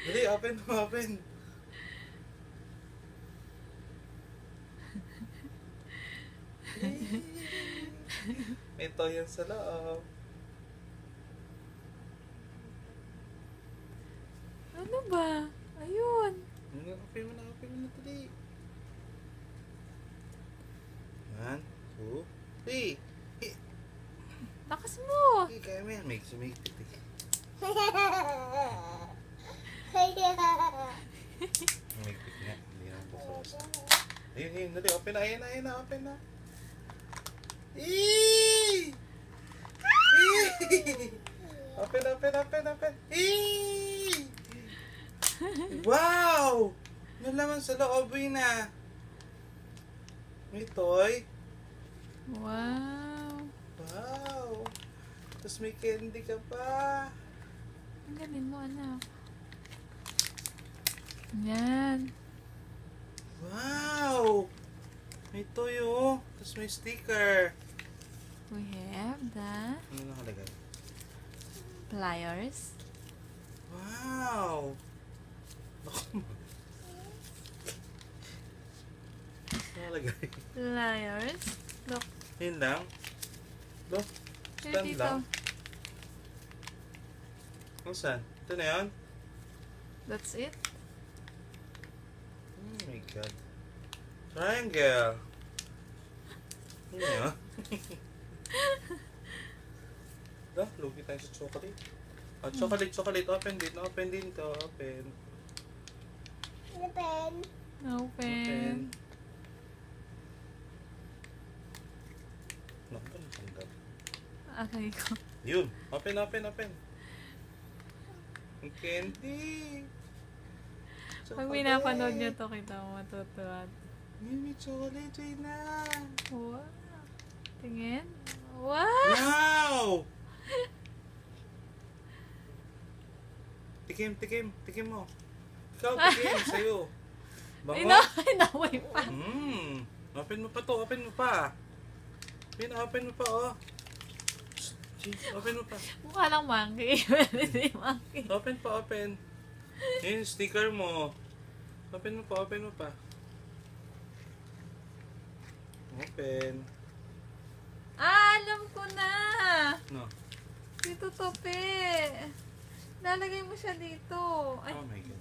Dali, open mo, open. May toy yan sa loob. Ano ba? Ayun. Open mo na, dali. 1, 2, 3. Lakas mo. Kaya mo yan, may sumikit eh. Umikit nga, hindi naman basta-basta. Ayun, dali, open na, ayun na, open na. Eee! Eee! Open. Eee! Wow! Ano naman sa loob na? May toy. Wow. Wow! Tapos may candy ka pa. Ang galing mo, anak. Yan. Wow! May toy oh. Tapos may sticker. We have the Ano nakalagay? pliers. Wow! Naku. Nakalagay. Pliers. Look. Yun lang? Look, Here, stand dito. lang. Kung saan? Ito na yun? That's it. Oh my God. Triangle. Ano yun? Lugi tayo sa chocolate. Oh, chocolate. Open din to. Open. Open. Naku ba, natanggal? Okay ko. Yun. Open. Ang candy. Pag pinapanood niyo to, kita mo matutuwa. Yun, may chocolate, Jaina. Wow. Tingin. Wow! Wow! Tikim mo. Ikaw, tikim, sa'yo. Bango? Inaway pa. Open mo pa to, open mo pa, oh. Open mo pa. Mukha lang monkey. Hindi monkey. Open. Yun, sticker mo. Open mo pa. Open. Alam ko na. No. Dito tope. Lalagay mo siya dito. Ay, Oh my God.